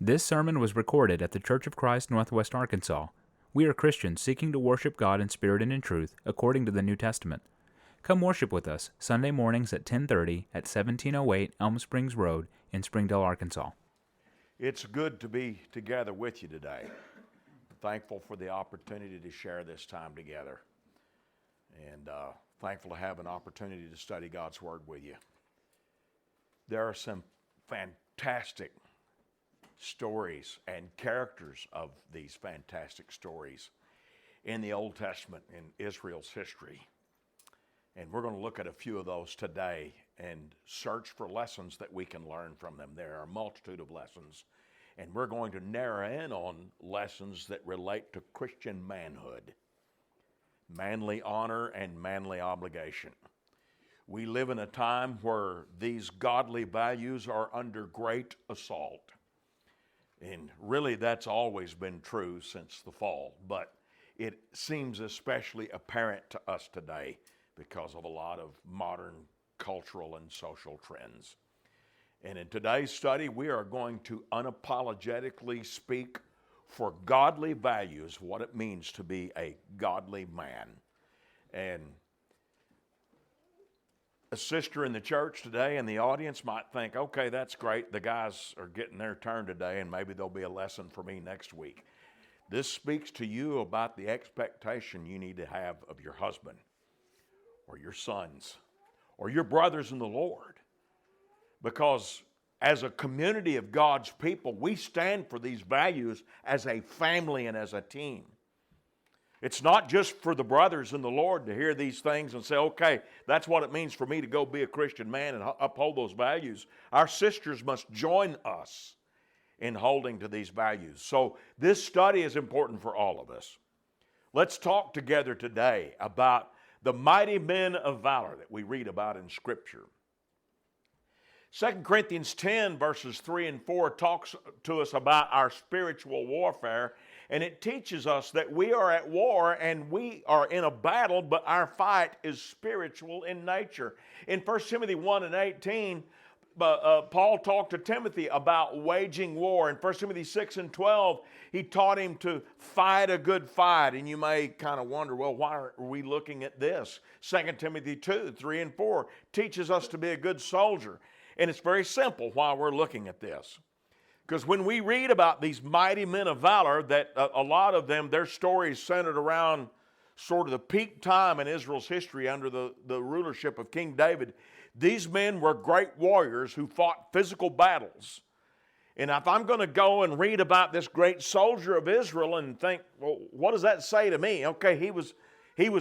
This sermon was recorded at the Church of Christ, Northwest Arkansas. We are Christians seeking to worship God in spirit and in truth, according to the New Testament. Come worship with us Sunday mornings at 10:30 at 1708 Elm Springs Road in Springdale, Arkansas. It's good to be together with you today. I'm thankful for the opportunity to share this time together. And thankful to have an opportunity to study God's Word with you. There are some fantastic stories and characters of these fantastic stories in the Old Testament, in Israel's history. And we're going to look at a few of those today and search for lessons that we can learn from them. There are a multitude of lessons, and we're going to narrow in on lessons that relate to Christian manhood, manly honor and manly obligation. We live in a time where these godly values are under great assault. And really that's always been true since the fall, but it seems especially apparent to us today because of a lot of modern cultural and social trends. And in today's study, we are going to unapologetically speak for godly values, what it means to be a godly man. And a sister in the church today in the audience might think, okay, that's great. The guys are getting their turn today, and maybe there'll be a lesson for me next week. This speaks to you about the expectation you need to have of your husband or your sons or your brothers in the Lord. Because as a community of God's people, we stand for these values as a family and as a team. It's not just for the brothers in the Lord to hear these things and say, okay, that's what it means for me to go be a Christian man and uphold those values. Our sisters must join us in holding to these values. So this study is important for all of us. Let's talk together today about the mighty men of valor that we read about in Scripture. 2 Corinthians 10 verses 3 and 4 talks to us about our spiritual warfare, and it teaches us that we are at war and we are in a battle, but our fight is spiritual in nature. In 1 Timothy 1 and 18, Paul talked to Timothy about waging war. In 1 Timothy 6 and 12, he taught him to fight a good fight. And you may kind of wonder, well, why are we looking at this? 2 Timothy 2, 3 and 4 teaches us to be a good soldier. And it's very simple why we're looking at this. Because when we read about these mighty men of valor, that a lot of them, their stories centered around sort of the peak time in Israel's history under the rulership of King David. These men were great warriors who fought physical battles. And if I'm going to go and read about this great soldier of Israel and think, well, what does that say to me? Okay, he was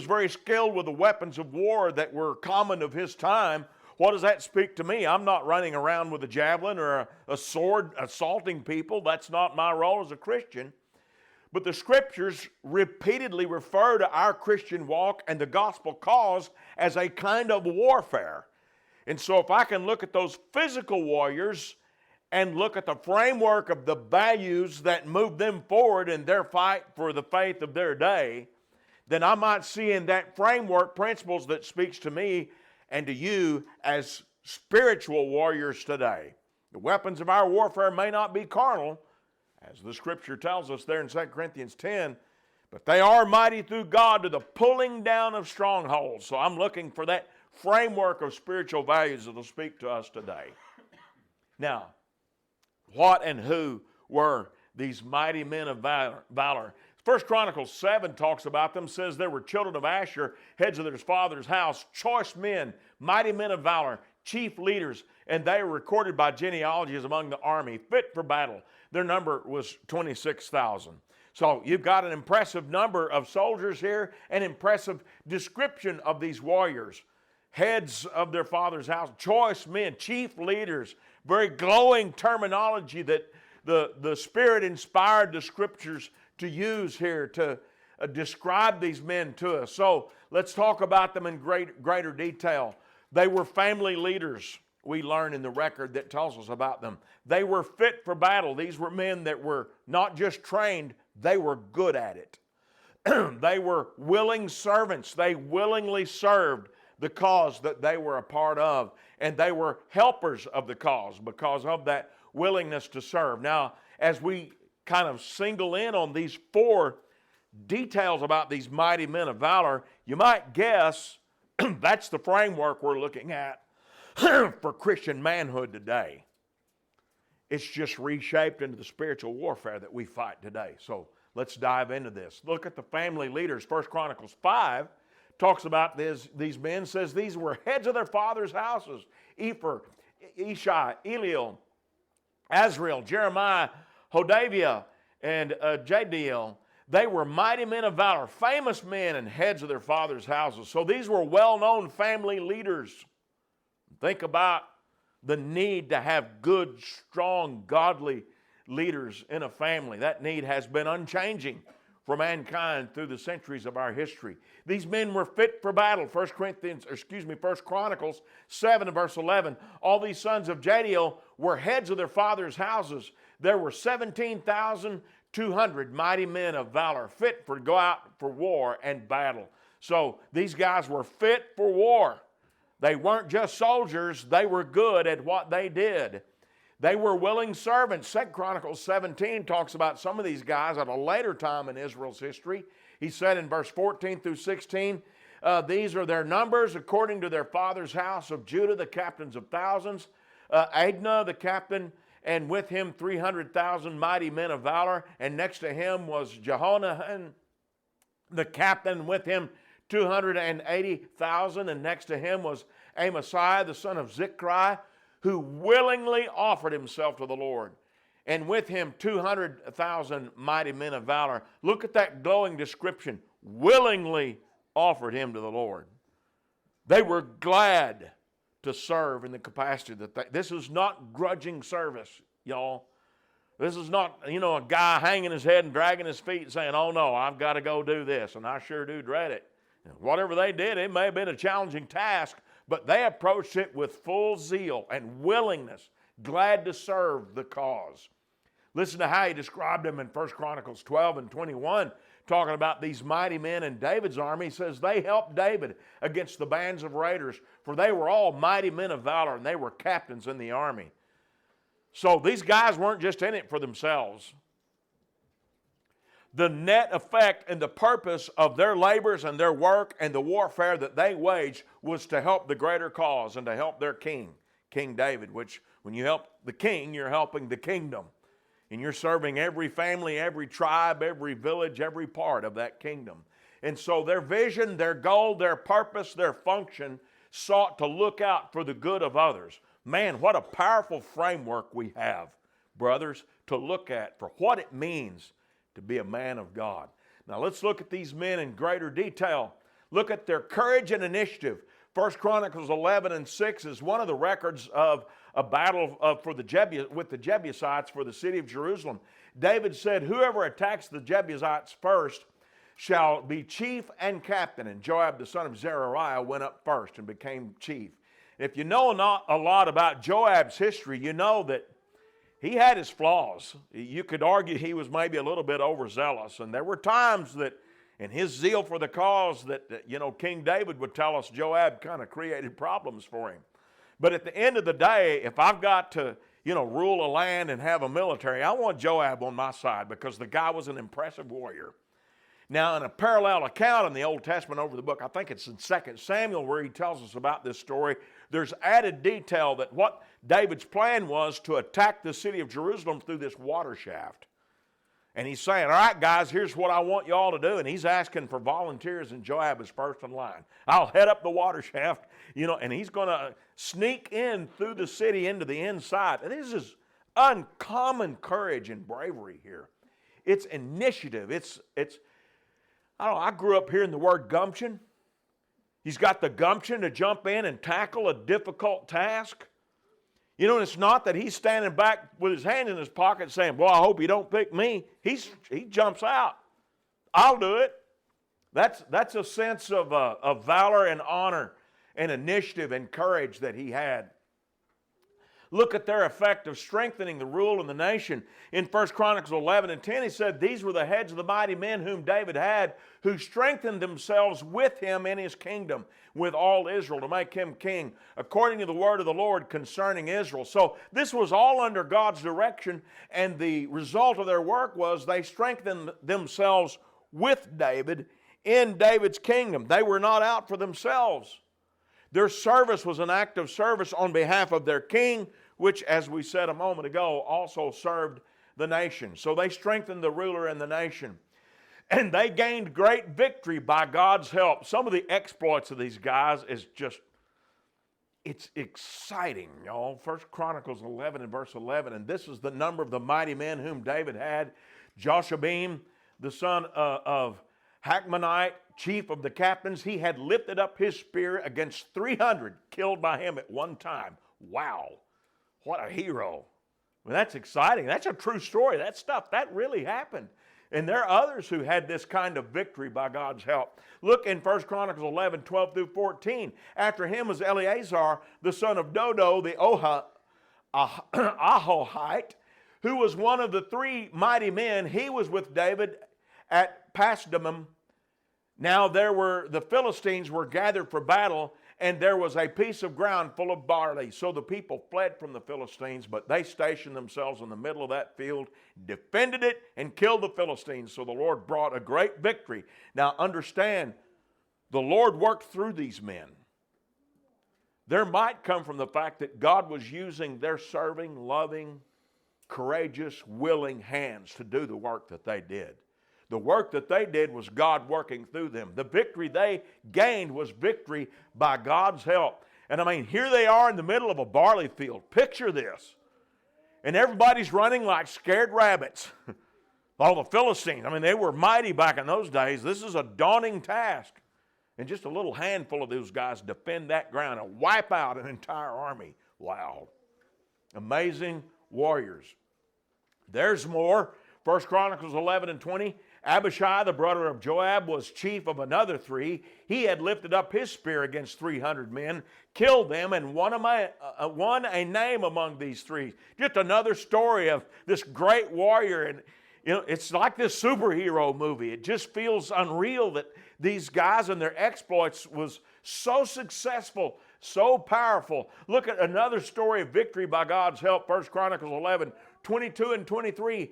very skilled with the weapons of war that were common of his time. What does that speak to me? I'm not running around with a javelin or a sword assaulting people. That's not my role as a Christian. But the Scriptures repeatedly refer to our Christian walk and the gospel cause as a kind of warfare. And so if I can look at those physical warriors and look at the framework of the values that move them forward in their fight for the faith of their day, then I might see in that framework principles that speaks to me and to you as spiritual warriors today. The weapons of our warfare may not be carnal, as the Scripture tells us there in 2 Corinthians 10, but they are mighty through God to the pulling down of strongholds. So I'm looking for that framework of spiritual values that will speak to us today. Now, what and who were these mighty men of valor? 1 Chronicles 7 talks about them, says there were children of Asher, heads of their father's house, choice men, mighty men of valor, chief leaders, and they were recorded by genealogies among the army, fit for battle. Their number was 26,000. So you've got an impressive number of soldiers here, an impressive description of these warriors, heads of their father's house, choice men, chief leaders, very glowing terminology that the Spirit inspired the Scriptures to use here to describe these men to us. So let's talk about them in greater detail. They were family leaders, we learn in the record that tells us about them. They were fit for battle. These were men that were not just trained, they were good at it. They were willing servants. They willingly served the cause that they were a part of, and they were helpers of the cause because of that willingness to serve. Now, as we kind of single in on these 4 details about these mighty men of valor, you might guess that's the framework we're looking at for Christian manhood today. It's just reshaped into the spiritual warfare that we fight today. So let's dive into this. Look at the family leaders. 1 Chronicles 5 talks about these men, says these were heads of their fathers' houses. Ephor, Ishai, Eliel, Azriel, Jeremiah, Hodaviah, and Jadiel. They were mighty men of valor, famous men and heads of their fathers' houses. So these were well-known family leaders. Think about the need to have good, strong, godly leaders in a family. That need has been unchanging for mankind through the centuries of our history. These men were fit for battle. 1 Chronicles 7 and verse 11. All these sons of Jadiel were heads of their fathers' houses. There were 17,200 mighty men of valor, fit for go out for war and battle. So these guys were fit for war. They weren't just soldiers, they were good at what they did. They were willing servants. 2 Chronicles 17 talks about some of these guys at a later time in Israel's history. He said in verse 14 through 16, these are their numbers according to their father's house of Judah, the captains of thousands. Adnah, the captain, and with him 300,000 mighty men of valor. And next to him was Jehonahan, the captain, with him 280,000. And next to him was Amasai, the son of Zichri, who willingly offered himself to the Lord. And with him 200,000 mighty men of valor. Look at that glowing description. Willingly offered him to the Lord. They were glad to serve in the capacity that this is not grudging service, y'all. This is not, a guy hanging his head and dragging his feet and saying, oh no, I've got to go do this, and I sure do dread it. Whatever they did, it may have been a challenging task, but they approached it with full zeal and willingness, glad to serve the cause. Listen to how he described them in 1 Chronicles 12 and 21, talking about these mighty men in David's army. He says, they helped David against the bands of raiders, for they were all mighty men of valor, and they were captains in the army. So these guys weren't just in it for themselves. The net effect and the purpose of their labors and their work and the warfare that they waged was to help the greater cause and to help their king, King David, which when you help the king, you're helping the kingdom. And you're serving every family, every tribe, every village, every part of that kingdom. And so their vision, their goal, their purpose, their function sought to look out for the good of others. Man, what a powerful framework we have, brothers, to look at for what it means to be a man of God. Now let's look at these men in greater detail. Look at their courage and initiative. 1 Chronicles 11 and 6 is one of the records of a battle with the Jebusites for the city of Jerusalem. David said, whoever attacks the Jebusites first shall be chief and captain. And Joab, the son of Zeruiah, went up first and became chief. If you know not a lot about Joab's history, you know that he had his flaws. You could argue he was maybe a little bit overzealous. And there were times that in his zeal for the cause that King David would tell us Joab kind of created problems for him. But at the end of the day, if I've got to, rule a land and have a military, I want Joab on my side because the guy was an impressive warrior. Now, in a parallel account in the Old Testament over the book, I think it's in 2 Samuel where he tells us about this story, there's added detail that what David's plan was to attack the city of Jerusalem through this water shaft. And he's saying, all right, guys, here's what I want you all to do. And he's asking for volunteers, and Joab is first in line. I'll head up the water shaft, and he's going to sneak in through the city into the inside. And this is uncommon courage and bravery here. It's initiative. I grew up hearing the word gumption. He's got the gumption to jump in and tackle a difficult task. And it's not that he's standing back with his hand in his pocket saying, boy, I hope you don't pick me. He jumps out. I'll do it. That's a sense of valor and honor and initiative and courage that he had. Look at their effect of strengthening the rule in the nation. In 1 Chronicles 11 and 10, he said, these were the heads of the mighty men whom David had, who strengthened themselves with him in his kingdom, with all Israel, to make him king, according to the word of the Lord concerning Israel. So this was all under God's direction, and the result of their work was they strengthened themselves with David in David's kingdom. They were not out for themselves. Their service was an act of service on behalf of their king, which, as we said a moment ago, also served the nation. So they strengthened the ruler and the nation. And they gained great victory by God's help. Some of the exploits of these guys is just, it's exciting, y'all. 1 Chronicles 11 and verse 11. And this is the number of the mighty men whom David had. Joshabim, the son of Hachmonite, chief of the captains, he had lifted up his spear against 300 killed by him at one time. Wow. What a hero. Well, that's exciting. That's a true story. That stuff, that really happened. And there are others who had this kind of victory by God's help. Look in 1 Chronicles 11, 12 through 14. After him was Eleazar, the son of Dodo, the Ahohite, who was one of the three mighty men. He was with David at Pasdammim. Now the Philistines were gathered for battle, and there was a piece of ground full of barley. So the people fled from the Philistines, but they stationed themselves in the middle of that field, defended it, and killed the Philistines. So the Lord brought a great victory. Now understand, the Lord worked through these men. There might come from the fact that God was using their serving, loving, courageous, willing hands to do the work that they did. The work that they did was God working through them. The victory they gained was victory by God's help. And I mean, here they are in the middle of a barley field. Picture this. And everybody's running like scared rabbits. All the Philistines, I mean, they were mighty back in those days. This is a daunting task. And just a little handful of those guys defend that ground and wipe out an entire army. Wow. Amazing warriors. There's more. 1 Chronicles 11 and 20. Abishai, the brother of Joab, was chief of another three. He had lifted up his spear against 300 men, killed them, and won a name among these three. Just another story of this great warrior. And you know, it's like this superhero movie. It just feels unreal that these guys and their exploits was so successful, so powerful. Look at another story of victory by God's help. 1 Chronicles 11, 22 and 23.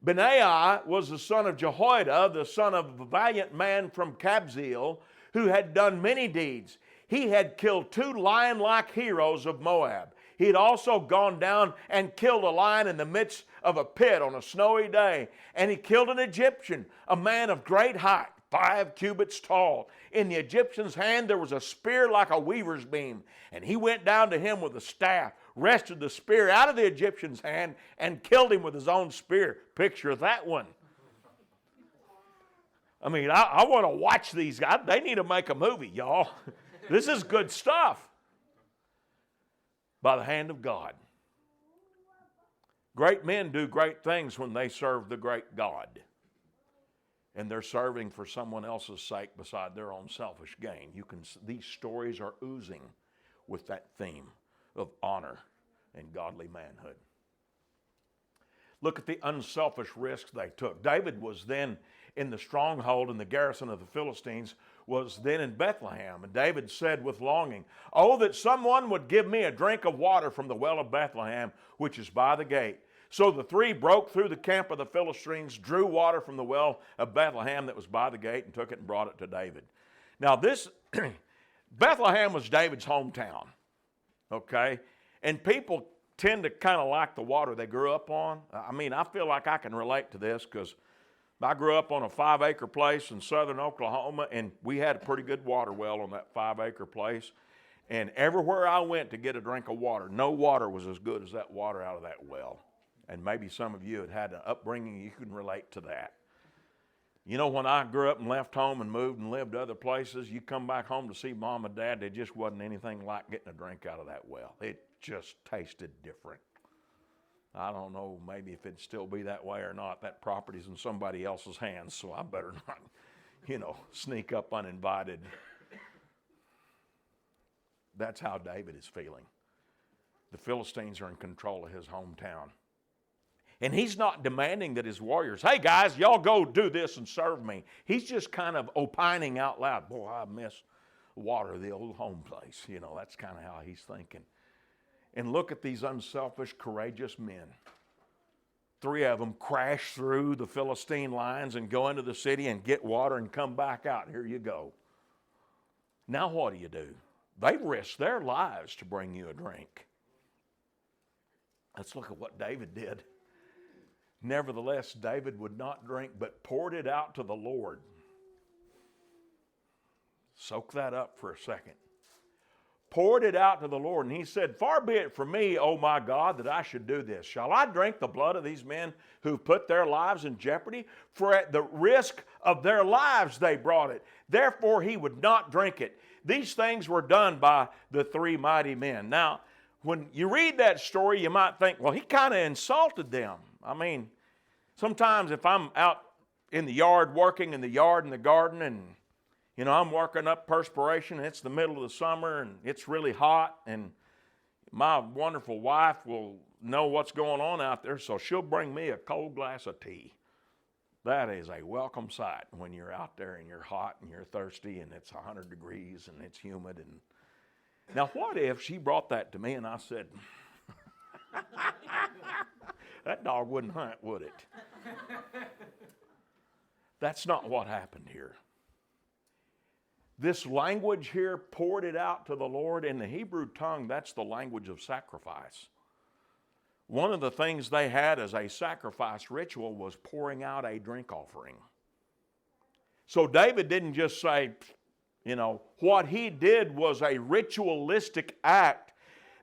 Benaiah was the son of Jehoiada, the son of a valiant man from Kabzeel, who had done many deeds. He had killed 2 lion-like heroes of Moab. He had also gone down and killed a lion in the midst of a pit on a snowy day. And he killed an Egyptian, a man of great height, 5 cubits tall. In the Egyptian's hand there was a spear like a weaver's beam. And he went down to him with a staff, wrested the spear out of the Egyptian's hand, and killed him with his own spear. Picture that one. I mean, I want to watch these guys. They need to make a movie, y'all. This is good stuff. By the hand of God. Great men do great things when they serve the great God. And they're serving for someone else's sake beside their own selfish gain. These stories are oozing with that theme of honor and godly manhood. Look at the unselfish risks they took. David was then in the stronghold, and the garrison of the Philistines was then in Bethlehem. And David said with longing, "Oh, that someone would give me a drink of water from the well of Bethlehem, which is by the gate." So the three broke through the camp of the Philistines, drew water from the well of Bethlehem that was by the gate, and took it and brought it to David. Now this, Bethlehem was David's hometown, okay? And people tend to kind of like the water they grew up on. I mean, I feel like I can relate to this because I grew up on a 5-acre place in southern Oklahoma, and we had a pretty good water well on that 5-acre place. And everywhere I went to get a drink of water, no water was as good as that water out of that well. And maybe some of you had had an upbringing, you can relate to that. You know, when I grew up and left home and moved and lived other places, you come back home to see mom and dad, there just wasn't anything like getting a drink out of that well. It just tasted different. I don't know, maybe if it'd still be that way or not. That property's in somebody else's hands, so I better not, sneak up uninvited. That's how David is feeling. The Philistines are in control of his hometown. And he's not demanding that his warriors, hey guys, y'all go do this and serve me. He's just kind of opining out loud, boy, I miss water, the old home place. You know, that's kind of how he's thinking. And look at these unselfish, courageous men. 3 of them crash through the Philistine lines and go into the city and get water and come back out. Here you go. Now what do? They risked their lives to bring you a drink. Let's look at what David did. Nevertheless, David would not drink, but poured it out to the Lord. Soak that up for a second. Poured it out to the Lord, and he said, far be it from me, O my God, that I should do this. Shall I drink the blood of these men who put their lives in jeopardy? For at the risk of their lives they brought it. Therefore he would not drink it. These things were done by the 3 mighty men. Now, when you read that story, you might think, well, he kind of insulted them. I mean, sometimes if I'm out in the yard, working in the yard and the garden, and you know, I'm working up perspiration, and it's the middle of the summer, and it's really hot, and my wonderful wife will know what's going on out there, so she'll bring me a cold glass of tea. That is a welcome sight when you're out there and you're hot and you're thirsty and it's 100 degrees and it's humid. And now what if she brought that to me and I said, that dog wouldn't hunt, would it? That's not what happened here. This language here, poured it out to the Lord. In the Hebrew tongue, that's the language of sacrifice. One of the things they had as a sacrifice ritual was pouring out a drink offering. So David didn't just say, you know, what he did was a ritualistic act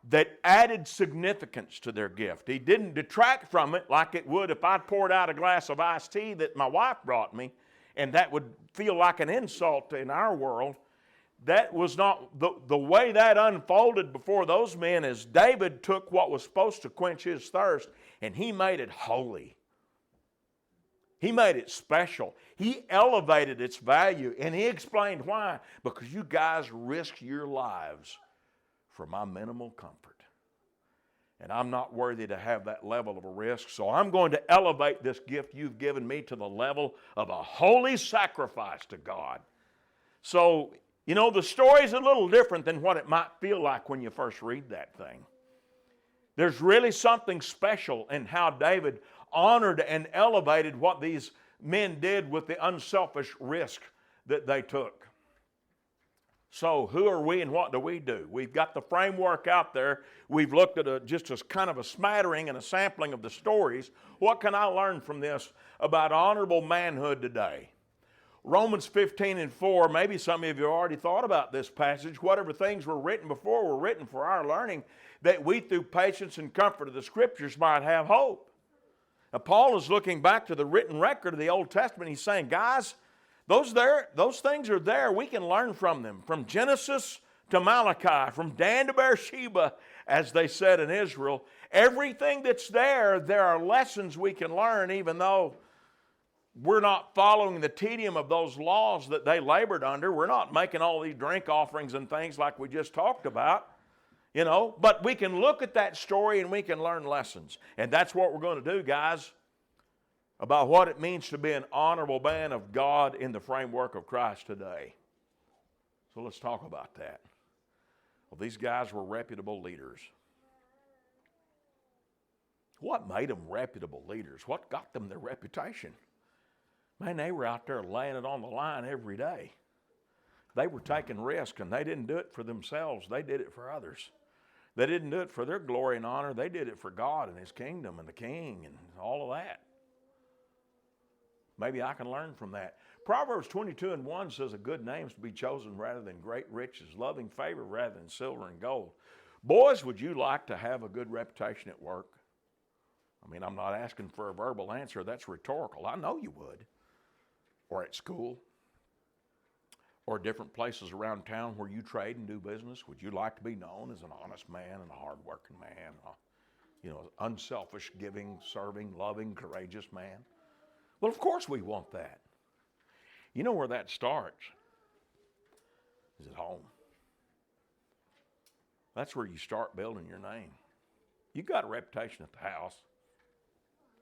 that added significance to their gift. He didn't detract from it like it would if I poured out a glass of iced tea that my wife brought me, and that would feel like an insult in our world. That was not the way that unfolded before those men. Is David took what was supposed to quench his thirst and he made it holy. He made it special. He elevated its value, and he explained why. Because you guys risked your lives for my minimal comfort. And I'm not worthy to have that level of a risk, so I'm going to elevate this gift you've given me to the level of a holy sacrifice to God. So, you know, the story's a little different than what it might feel like when you first read that thing. There's really something special in how David honored and elevated what these men did with the unselfish risk that they took. So who are we and what do we do? We've got the framework out there. We've looked at just as kind of a smattering and a sampling of the stories. What can I learn from this about honorable manhood today? Romans 15:4, maybe some of you already thought about this passage. Whatever things were written before were written for our learning, that we through patience and comfort of the Scriptures might have hope. Now, Paul is looking back to the written record of the Old Testament. He's saying, guys, those things are there. We can learn from them. From Genesis to Malachi, from Dan to Beersheba, as they said in Israel. Everything that's there are lessons we can learn, even though we're not following the tedium of those laws that they labored under. We're not making all these drink offerings and things like we just talked about. You know, but we can look at that story and we can learn lessons. And that's what we're going to do, guys, about what it means to be an honorable man of God in the framework of Christ today. So let's talk about that. Well, these guys were reputable leaders. What made them reputable leaders? What got them their reputation? Man, they were out there laying it on the line every day. They were taking risk, and they didn't do it for themselves. They did it for others. They didn't do it for their glory and honor. They did it for God and His kingdom and the King and all of that. Maybe I can learn from that. Proverbs 22:1 says a good name is to be chosen rather than great riches, loving favor rather than silver and gold. Boys, would you like to have a good reputation at work? I mean, I'm not asking for a verbal answer. That's rhetorical. I know you would. Or at school. Or different places around town where you trade and do business. Would you like to be known as an honest man and a hard-working man? Unselfish, giving, serving, loving, courageous man? Well, of course we want that. You know where that starts? Is at home. That's where you start building your name. You got a reputation at the house.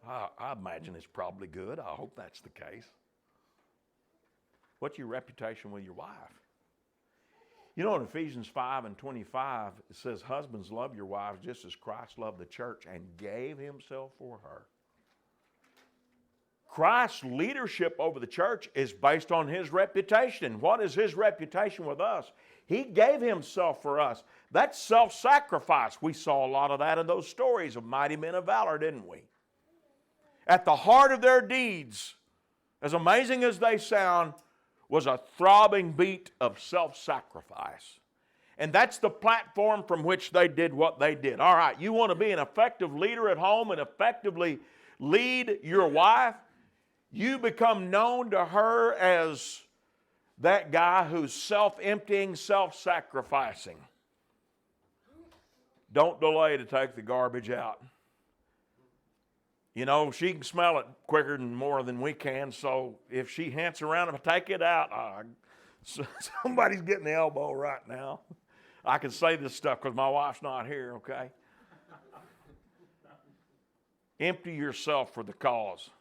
I imagine it's probably good. I hope that's the case. What's your reputation with your wife? You know, in Ephesians 5:25, it says, husbands, love your wives just as Christ loved the church and gave himself for her. Christ's leadership over the church is based on his reputation. What is his reputation with us? He gave himself for us. That's self-sacrifice. We saw a lot of that in those stories of mighty men of valor, didn't we? At the heart of their deeds, as amazing as they sound, was a throbbing beat of self-sacrifice. And that's the platform from which they did what they did. All right, you want to be an effective leader at home and effectively lead your wife? You become known to her as that guy who's self-emptying, self-sacrificing. Don't delay to take the garbage out. You know, she can smell it quicker than more than we can, so if she hints around and take it out, somebody's getting the elbow right now. I can say this stuff because my wife's not here, okay? Empty yourself for the cause.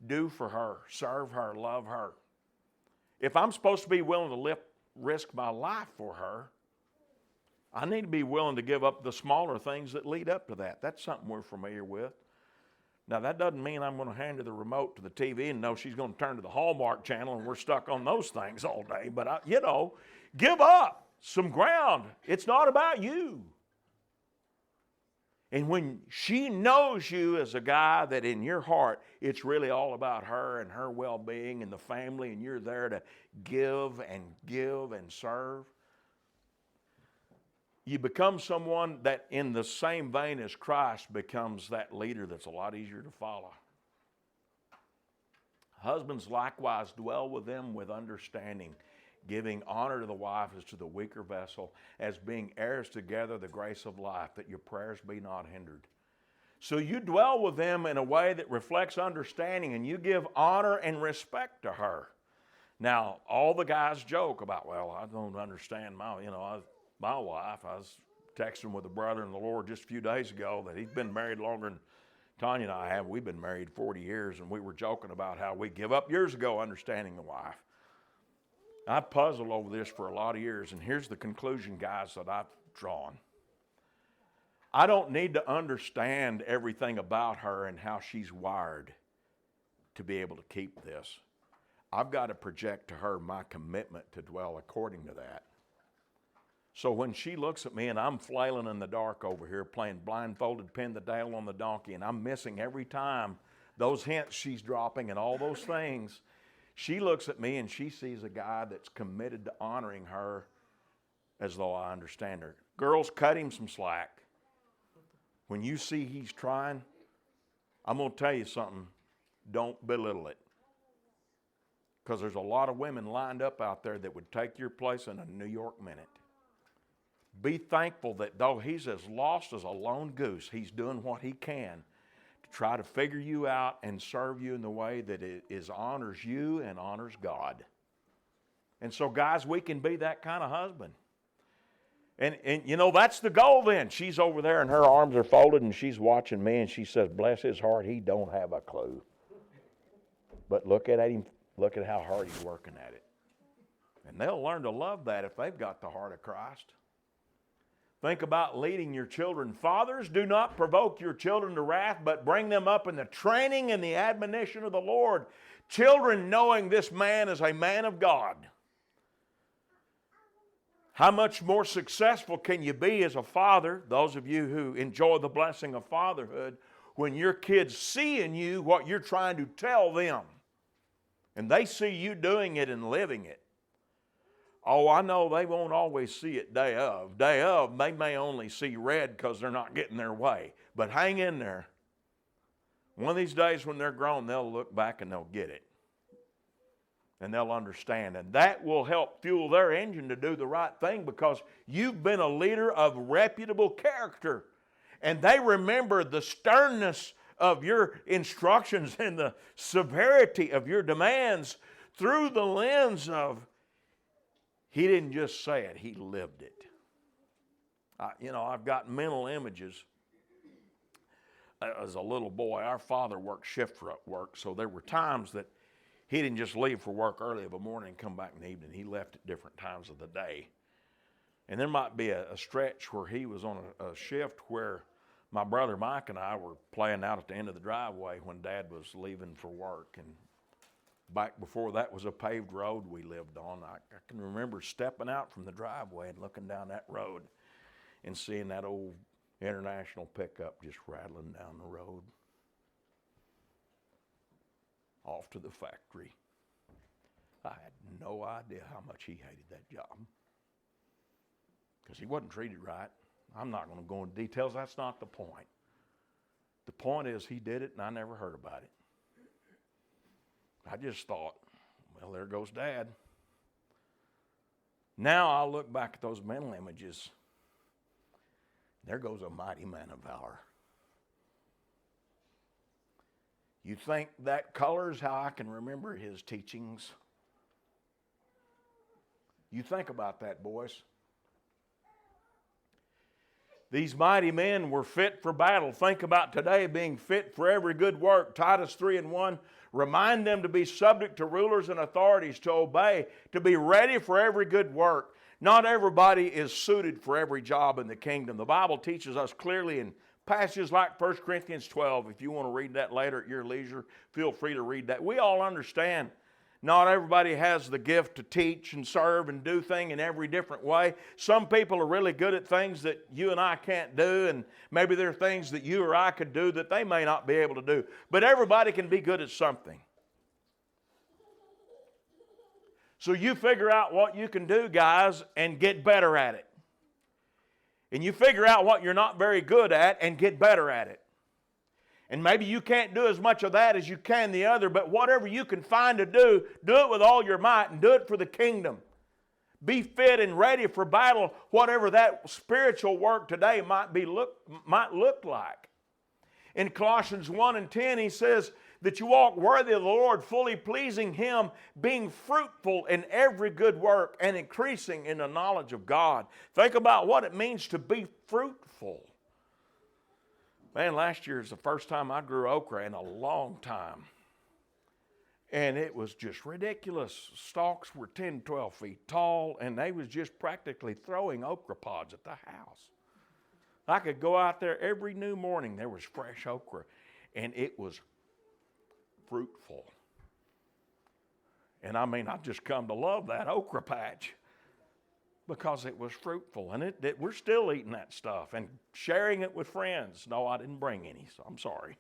Do for her, serve her, love her. If I'm supposed to be willing to risk my life for her, I need to be willing to give up the smaller things that lead up to that. That's something we're familiar with. Now, that doesn't mean I'm going to hand her the remote to the TV and know she's going to turn to the Hallmark channel and we're stuck on those things all day. But, give up some ground. It's not about you. And when she knows you as a guy that in your heart, it's really all about her and her well-being and the family, and you're there to give and serve, you become someone that in the same vein as Christ becomes that leader that's a lot easier to follow. Husbands likewise dwell with them with understanding, giving honor to the wife as to the weaker vessel, as being heirs together the grace of life, that your prayers be not hindered. So you dwell with them in a way that reflects understanding, and you give honor and respect to her. Now, all the guys joke about, well, I don't understand my wife. I was texting with a brother in the Lord just a few days ago that he's been married longer than Tanya and I have. We've been married 40 years, and we were joking about how we give up years ago understanding the wife. I puzzled over this for a lot of years, and here's the conclusion, guys, that I've drawn. I don't need to understand everything about her and how she's wired to be able to keep this. I've got to project to her my commitment to dwell according to that. So when she looks at me and I'm flailing in the dark over here playing blindfolded pin the tail on the donkey, and I'm missing every time those hints she's dropping and all those things, she looks at me and she sees a guy that's committed to honoring her as though I understand her. Girls, cut him some slack. When you see he's trying, I'm going to tell you something. Don't belittle it. Because there's a lot of women lined up out there that would take your place in a New York minute. Be thankful that though he's as lost as a lone goose, he's doing what he can to try to figure you out and serve you in the way that it honors you and honors God. And so, guys, we can be that kind of husband. And that's the goal then. She's over there and her arms are folded and she's watching me and she says, bless his heart, he don't have a clue. But look at him, look at how hard he's working at it. And they'll learn to love that if they've got the heart of Christ. Think about leading your children. Fathers, do not provoke your children to wrath, but bring them up in the training and the admonition of the Lord. Children knowing this man is a man of God. How much more successful can you be as a father, those of you who enjoy the blessing of fatherhood, when your kids see in you what you're trying to tell them, and they see you doing it and living it? Oh, I know they won't always see it day of. Day of, they may only see red because they're not getting their way. But hang in there. One of these days when they're grown, they'll look back and they'll get it. And they'll understand. And that will help fuel their engine to do the right thing because you've been a leader of reputable character. And they remember the sternness of your instructions and the severity of your demands through the lens of he didn't just say it, he lived it. I've got mental images as a little boy, our father worked shift work, so there were times that he didn't just leave for work early of a morning and come back in the evening. He left at different times of the day. And there might be a stretch where he was on a shift where my brother Mike and I were playing out at the end of the driveway when Dad was leaving for work. And back before that was a paved road we lived on, I can remember stepping out from the driveway and looking down that road and seeing that old International pickup just rattling down the road off to the factory. I had no idea how much he hated that job because he wasn't treated right. I'm not going to go into details. That's not the point. The point is he did it and I never heard about it. I just thought, well, there goes Dad. Now I look back at those mental images. There goes a mighty man of valor. You think that colors how I can remember his teachings? You think about that, boys. These mighty men were fit for battle. Think about today being fit for every good work. Titus 3:1, remind them to be subject to rulers and authorities, to obey, to be ready for every good work. Not everybody is suited for every job in the kingdom. The Bible teaches us clearly in passages like 1 Corinthians 12. If you want to read that later at your leisure, feel free to read that. We all understand not everybody has the gift to teach and serve and do things in every different way. Some people are really good at things that you and I can't do, and maybe there are things that you or I could do that they may not be able to do. But everybody can be good at something. So you figure out what you can do, guys, and get better at it. And you figure out what you're not very good at and get better at it. And maybe you can't do as much of that as you can the other, but whatever you can find to do it with all your might and do it for the kingdom. Be fit and ready for battle, whatever that spiritual work today might look like. In Colossians 1:10, he says that you walk worthy of the Lord, fully pleasing Him, being fruitful in every good work and increasing in the knowledge of God. Think about what it means to be fruitful. Man, last year is the first time I grew okra in a long time. And it was just ridiculous. Stalks were 10, 12 feet tall, and they was just practically throwing okra pods at the house. I could go out there every new morning. There was fresh okra, and it was fruitful. And I mean, I've just come to love that okra patch because it was fruitful. And we're still eating that stuff and sharing it with friends. No, I didn't bring any, so I'm sorry.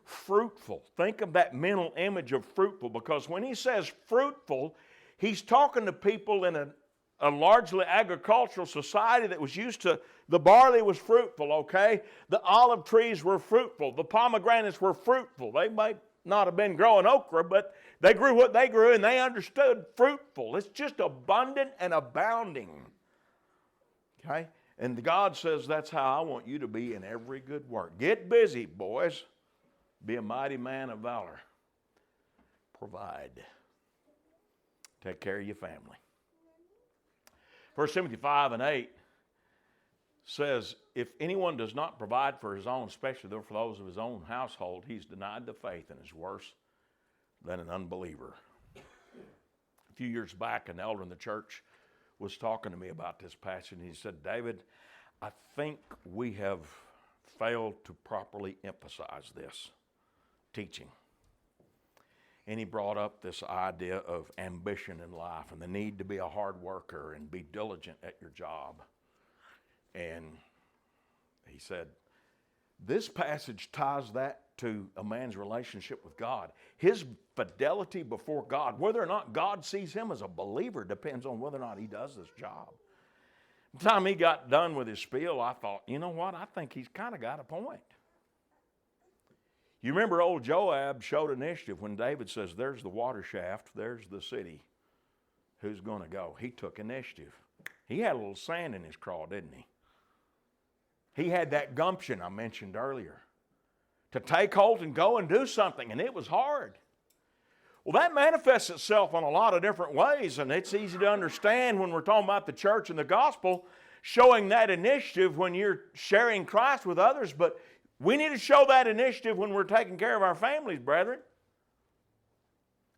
Fruitful. Think of that mental image of fruitful, because when he says fruitful, he's talking to people in a largely agricultural society that was used to, the barley was fruitful, okay? The olive trees were fruitful. The pomegranates were fruitful. They might not have been growing okra, but they grew what they grew, and they understood fruitful. It's just abundant and abounding, okay? And God says that's how I want you to be in every good work. Get busy, boys. Be a mighty man of valor. Provide. Take care of your family. 1 Timothy 5:8 says, if anyone does not provide for his own, especially for those of his own household, he's denied the faith and is worse than an unbeliever. A few years back, an elder in the church was talking to me about this passage, and he said, David, I think we have failed to properly emphasize this teaching. And he brought up this idea of ambition in life and the need to be a hard worker and be diligent at your job. And he said, this passage ties that to a man's relationship with God. His fidelity before God, whether or not God sees him as a believer, depends on whether or not he does this job. By the time he got done with his spiel, I thought, you know what? I think he's kind of got a point. You remember old Joab showed initiative when David says, there's the water shaft, there's the city. Who's going to go? He took initiative. He had a little sand in his craw, didn't he? He had that gumption I mentioned earlier to take hold and go and do something, and it was hard. Well, that manifests itself in a lot of different ways, and it's easy to understand when we're talking about the church and the gospel. showing that initiative when you're sharing Christ with others, but we need to show that initiative when we're taking care of our families, brethren.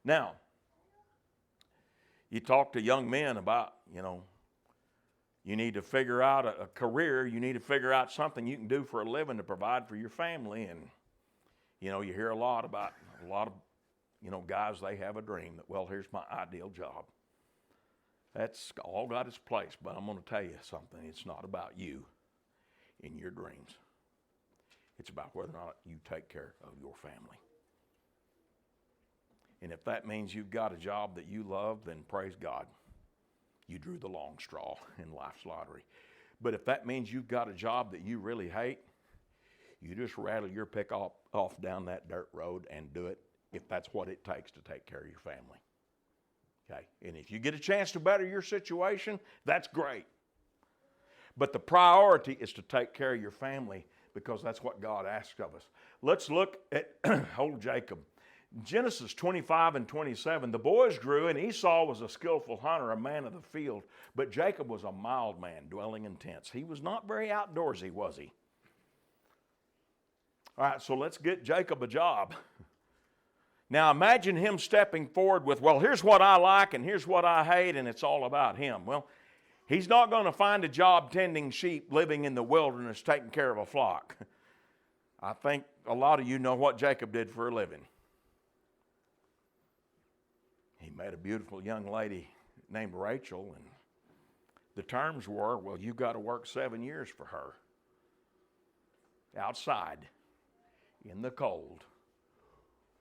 Now, you talk to young men about, you need to figure out a career. You need to figure out something you can do for a living to provide for your family. And, you hear a lot of, guys, they have a dream that, well, here's my ideal job. That's all got its place, but I'm going to tell you something. It's not about you and your dreams. It's about whether or not you take care of your family. And if that means you've got a job that you love, then praise God. You drew the long straw in life's lottery. But if that means you've got a job that you really hate, you just rattle your pick off down that dirt road and do it if that's what it takes to take care of your family. Okay? And if you get a chance to better your situation, that's great. But the priority is to take care of your family because that's what God asks of us. Let's look at old Jacob. Genesis 25 and 27, the boys grew, and Esau was a skillful hunter, a man of the field, but Jacob was a mild man, dwelling in tents. He was not very outdoorsy, was he? All right, so let's get Jacob a job. Now imagine him stepping forward with, well, here's what I like and here's what I hate, and it's all about him. Well, he's not going to find a job tending sheep, living in the wilderness, taking care of a flock. I think a lot of you know what Jacob did for a living. He met a beautiful young lady named Rachel, and the terms were, well, you've got to work 7 years for her. Outside, in the cold,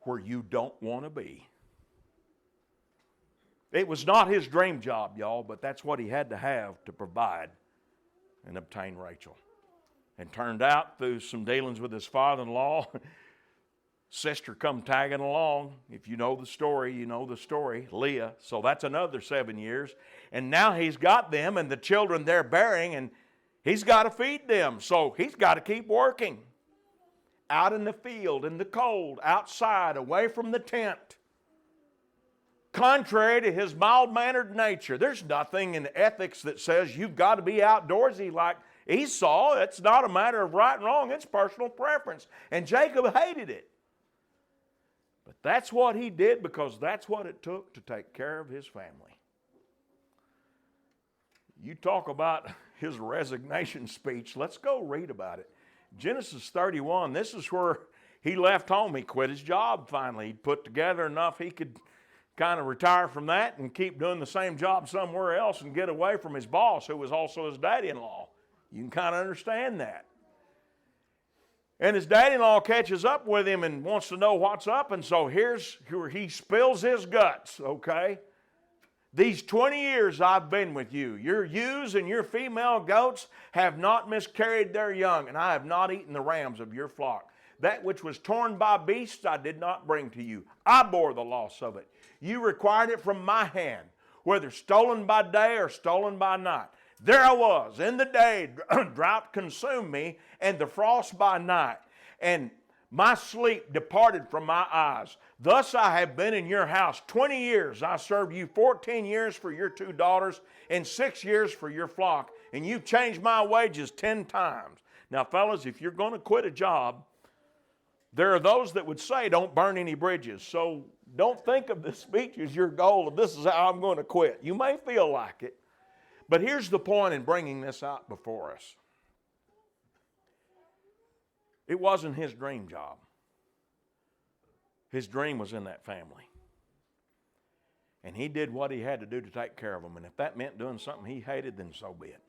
where you don't want to be. It was not his dream job, y'all, but that's what he had to have to provide and obtain Rachel. And turned out, through some dealings with his father-in-law, sister come tagging along. If you know the story, you know the story, Leah. So that's another 7 years. And now he's got them and the children they're bearing, and he's got to feed them. So he's got to keep working. Out in the field, in the cold, outside, away from the tent. Contrary to his mild-mannered nature. There's nothing in ethics that says you've got to be outdoorsy like Esau. It's not a matter of right and wrong. It's personal preference. And Jacob hated it. But that's what he did because that's what it took to take care of his family. You talk about his resignation speech. Let's go read about it. Genesis 31, this is where he left home. He quit his job finally. He'd put together enough he could kind of retire from that and keep doing the same job somewhere else and get away from his boss, who was also his daddy-in-law. You can kind of understand that. And his daddy-in-law catches up with him and wants to know what's up, and so here's where he spills his guts, okay? These 20 years I've been with you, your ewes and your female goats have not miscarried their young, and I have not eaten the rams of your flock. That which was torn by beasts I did not bring to you. I bore the loss of it. You required it from my hand, whether stolen by day or stolen by night. There I was, in the day, drought consumed me, and the frost by night, and my sleep departed from my eyes. Thus I have been in your house 20 years. I served you 14 years for your 2 daughters, and 6 years for your flock, and you've changed my wages 10 times. Now, fellas, if you're going to quit a job, there are those that would say, don't burn any bridges. So don't think of this speech as your goal of this is how I'm going to quit. You may feel like it. But here's the point in bringing this out before us. It wasn't his dream job. His dream was in that family. And he did what he had to do to take care of them. And if that meant doing something he hated, then so be it.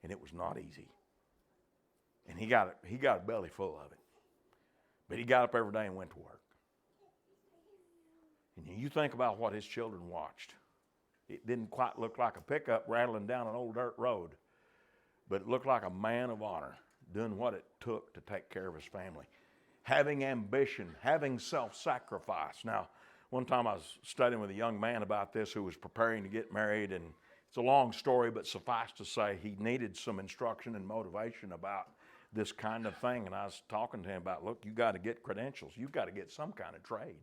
And it was not easy. And he got a belly full of it. But he got up every day and went to work. And you think about what his children watched. It didn't quite look like a pickup rattling down an old dirt road, but it looked like a man of honor doing what it took to take care of his family. Having ambition, having self-sacrifice. Now, one time I was studying with a young man about this who was preparing to get married, and it's a long story, but suffice to say he needed some instruction and motivation about this kind of thing. And I was talking to him about, look, you got to get credentials. You've got to get some kind of trade.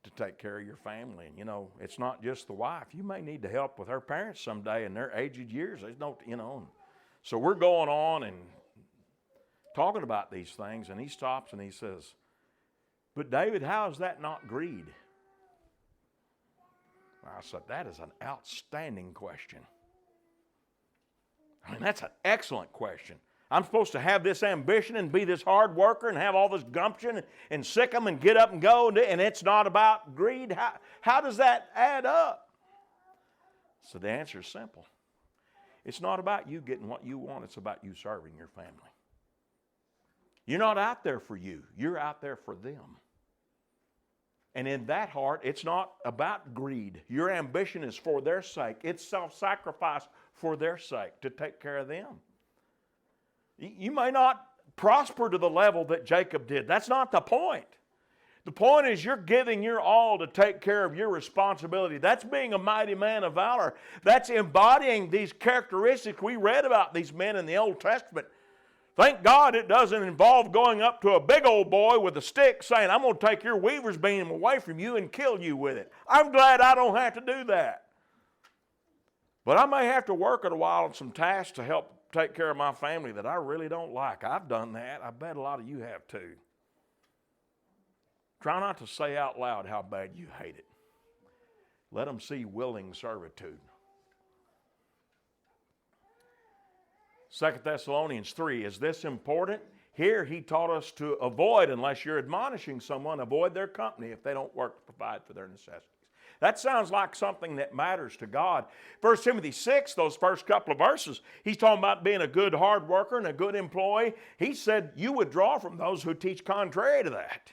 to take care of your family. And, it's not just the wife. You may need to help with her parents someday in their aged years. There's no, So we're going on and talking about these things, and he stops and he says, "But David, how is that not greed?" I said, that is an outstanding question. That's an excellent question. I'm supposed to have this ambition and be this hard worker and have all this gumption and sick 'em and get up and go, and it's not about greed. How does that add up? So the answer is simple. It's not about you getting what you want. It's about you serving your family. You're not out there for you. You're out there for them. And in that heart, it's not about greed. Your ambition is for their sake. It's self-sacrifice for their sake, to take care of them. You may not prosper to the level that Jacob did. That's not the point. The point is you're giving your all to take care of your responsibility. That's being a mighty man of valor. That's embodying these characteristics we read about these men in the Old Testament. Thank God it doesn't involve going up to a big old boy with a stick saying, "I'm going to take your weaver's beam away from you and kill you with it." I'm glad I don't have to do that. But I may have to work at a while on some tasks to help take care of my family that I really don't like. I've done that. I bet a lot of you have too. Try not to say out loud how bad you hate it. Let them see willing servitude. 2 Thessalonians 3, is this important? Here he taught us to avoid, unless you're admonishing someone, avoid their company if they don't work to provide for their necessities. That sounds like something that matters to God. 1 Timothy 6, those first couple of verses, he's talking about being a good hard worker and a good employee. He said you withdraw from those who teach contrary to that.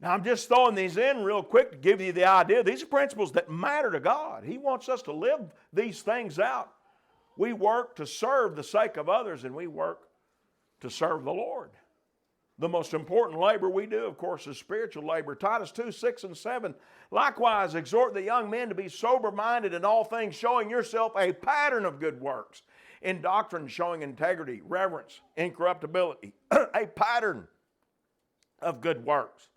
Now I'm just throwing these in real quick to give you the idea. These are principles that matter to God. He wants us to live these things out. We work to serve the sake of others, and we work to serve the Lord. The most important labor we do, of course, is spiritual labor. Titus 2, 6 and 7. Likewise, exhort the young men to be sober-minded in all things, showing yourself a pattern of good works. In doctrine, showing integrity, reverence, incorruptibility. A pattern of good works.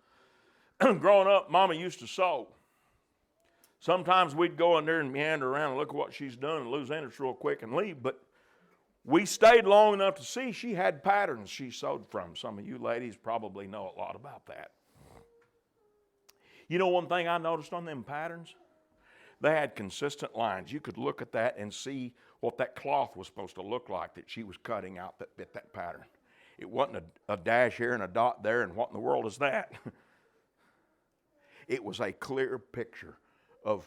Growing up, Mama used to sew. Sometimes we'd go in there and meander around and look at what she's done and lose interest real quick and leave. But we stayed long enough to see she had patterns she sewed from. Some of you ladies probably know a lot about that. You know one thing I noticed on them patterns? They had consistent lines. You could look at that and see what that cloth was supposed to look like that she was cutting out that fit that pattern. It wasn't a dash here and a dot there, and what in the world is that? It was a clear picture of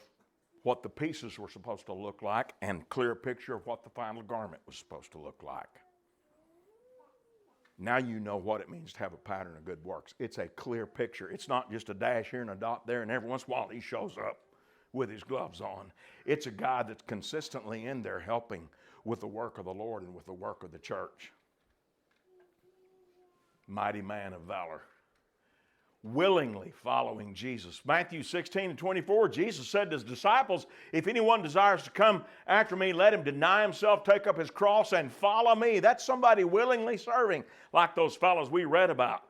what the pieces were supposed to look like and clear picture of what the final garment was supposed to look like. Now you know what it means to have a pattern of good works. It's a clear picture. It's not just a dash here and a dot there, and every once in a while he shows up with his gloves on. It's a guy that's consistently in there helping with the work of the Lord and with the work of the church. Mighty man of valor. Willingly following Jesus. Matthew 16 and 24, Jesus said to his disciples, "If anyone desires to come after me, let him deny himself, take up his cross, and follow me." That's somebody willingly serving, like those fellows we read about.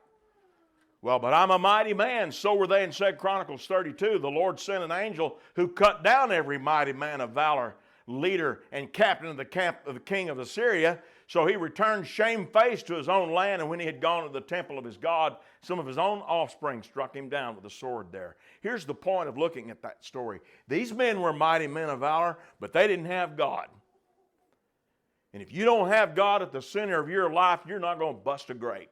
Well, but I'm a mighty man. So were they in 2 Chronicles 32. The Lord sent an angel who cut down every mighty man of valor, leader and captain of the camp of the king of Assyria. So he returned shamefaced to his own land, and when he had gone to the temple of his God, some of his own offspring struck him down with a sword there. Here's the point of looking at that story. These men were mighty men of valor, but they didn't have God. And if you don't have God at the center of your life, you're not going to bust a grape.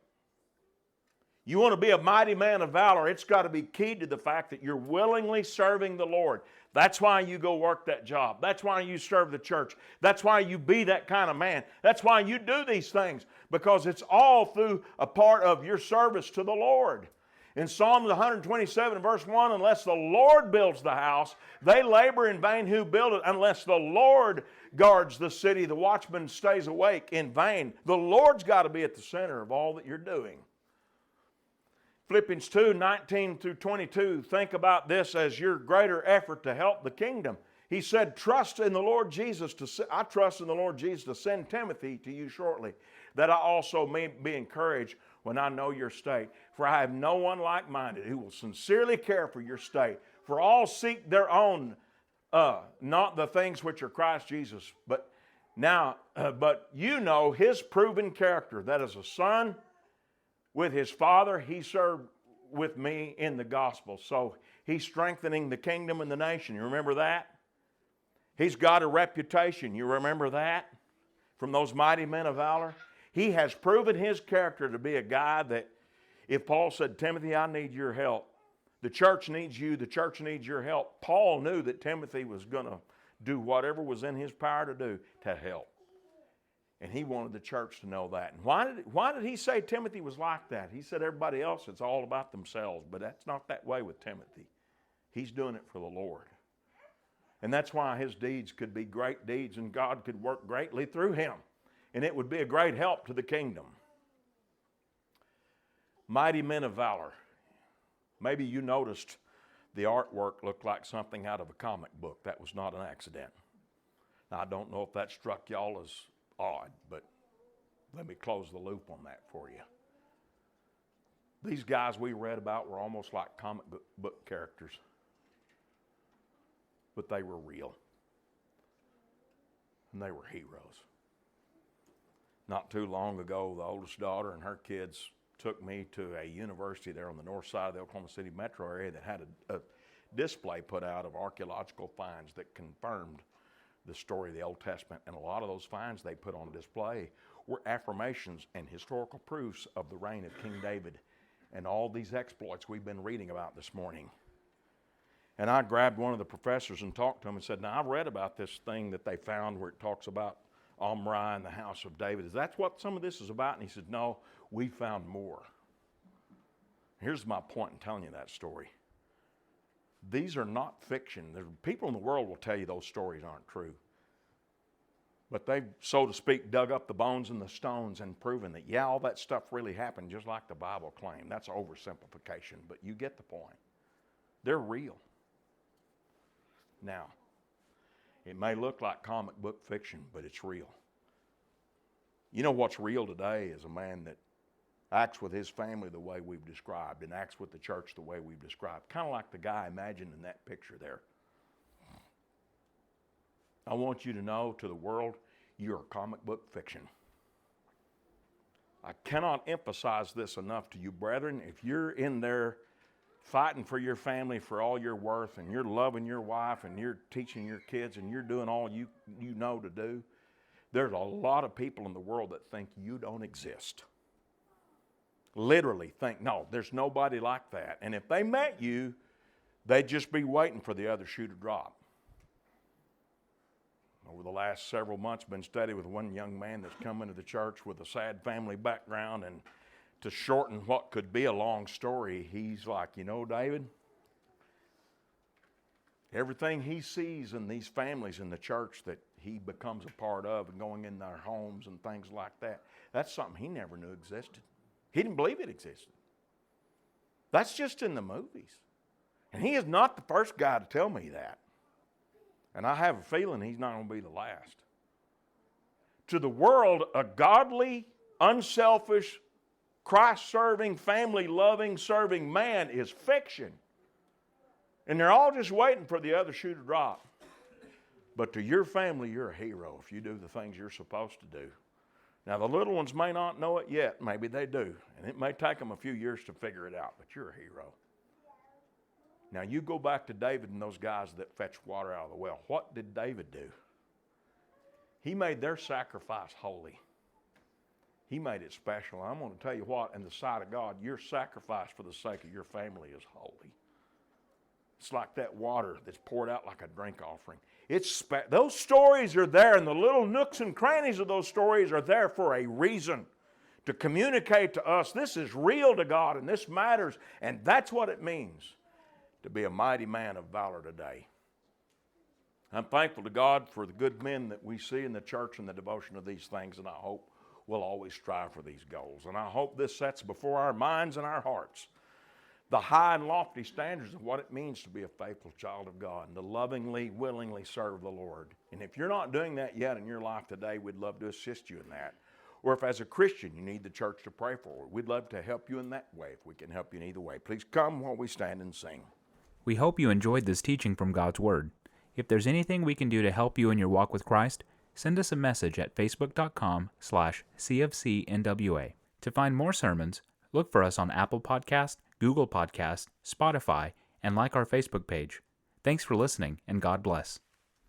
You want to be a mighty man of valor, it's got to be keyed to the fact that you're willingly serving the Lord. That's why you go work that job. That's why you serve the church. That's why you be that kind of man. That's why you do these things, because it's all through a part of your service to the Lord. In Psalms 127 verse 1, unless the Lord builds the house, they labor in vain who build it. Unless the Lord guards the city, the watchman stays awake in vain. The Lord's got to be at the center of all that you're doing. Philippians 2, 19 through 22, think about this as your greater effort to help the kingdom. He said, I trust in the Lord Jesus to send Timothy to you shortly, that I also may be encouraged when I know your state. For I have no one like-minded who will sincerely care for your state. For all seek their own, not the things which are Christ Jesus, but you know his proven character, that as a son with his father, he served with me in the gospel. So he's strengthening the kingdom and the nation. You remember that? He's got a reputation. You remember that? From those mighty men of valor. He has proven his character to be a guy that, if Paul said, Timothy, I need your help. The church needs you. The church needs your help. Paul knew that Timothy was going to do whatever was in his power to do to help. And he wanted the church to know that. And why did he say Timothy was like that? He said everybody else, it's all about themselves. But that's not that way with Timothy. He's doing it for the Lord. And that's why his deeds could be great deeds and God could work greatly through him. And it would be a great help to the kingdom. Mighty men of valor. Maybe you noticed the artwork looked like something out of a comic book. That was not an accident. Now, I don't know if that struck y'all as odd, but let me close the loop on that for you. These guys we read about were almost like comic book characters, but they were real. And they were heroes. Not too long ago, the oldest daughter and her kids took me to a university there on the north side of the Oklahoma City metro area that had a display put out of archaeological finds that confirmed the story of the Old Testament. And a lot of those finds they put on display were affirmations and historical proofs of the reign of King David and all these exploits we've been reading about this morning. And I grabbed one of the professors and talked to him and said, now, I've read about this thing that they found where it talks about Omri and the house of David. Is that what some of this is about? And he said, no, we found more. Here's my point in telling you that story. These are not fiction. People in the world will tell you those stories aren't true. But they've, so to speak, dug up the bones and the stones and proven that, yeah, all that stuff really happened just like the Bible claimed. That's oversimplification, but you get the point. They're real. Now, it may look like comic book fiction, but it's real. You know what's real today is a man that acts with his family the way we've described and acts with the church the way we've described. Kind of like the guy imagined in that picture there. I want you to know to the world, you're comic book fiction. I cannot emphasize this enough to you, brethren. If you're in there fighting for your family for all you're worth, and you're loving your wife, and you're teaching your kids, and you're doing all you know to do, there's a lot of people in the world that think you don't exist. Literally think, no, there's nobody like that. And if they met you, they'd just be waiting for the other shoe to drop. Over the last several months, I've been studying with one young man that's come into the church with a sad family background, and to shorten what could be a long story, he's like, you know, David, everything he sees in these families in the church that he becomes a part of and going in their homes and things like that, that's something he never knew existed. He didn't believe it existed. That's just in the movies. And he is not the first guy to tell me that. And I have a feeling he's not going to be the last. To the world, a godly, unselfish, Christ-serving, family-loving, serving man is fiction. And they're all just waiting for the other shoe to drop. But to your family, you're a hero if you do the things you're supposed to do. Now, the little ones may not know it yet. Maybe they do. And it may take them a few years to figure it out, but you're a hero. Now, you go back to David and those guys that fetched water out of the well. What did David do? He made their sacrifice holy. He made it special. I'm going to tell you what, in the sight of God, your sacrifice for the sake of your family is holy. It's like that water that's poured out like a drink offering. Those stories are there, and the little nooks and crannies of those stories are there for a reason. To communicate to us, this is real to God, and this matters, and that's what it means to be a mighty man of valor today. I'm thankful to God for the good men that we see in the church and the devotion of these things, and I hope we'll always strive for these goals. And I hope this sets before our minds and our hearts the high and lofty standards of what it means to be a faithful child of God and to lovingly, willingly serve the Lord. And if you're not doing that yet in your life today, we'd love to assist you in that. or if as a Christian you need the church to pray for. We'd love to help you in that way if we can help you in either way. Please come while we stand and sing. We hope you enjoyed this teaching from God's Word. If there's anything we can do to help you in your walk with Christ, send us a message at facebook.com/CFCNWA. To find more sermons, look for us on Apple Podcast, Google Podcast, Spotify, and like our Facebook page. Thanks for listening, and God bless.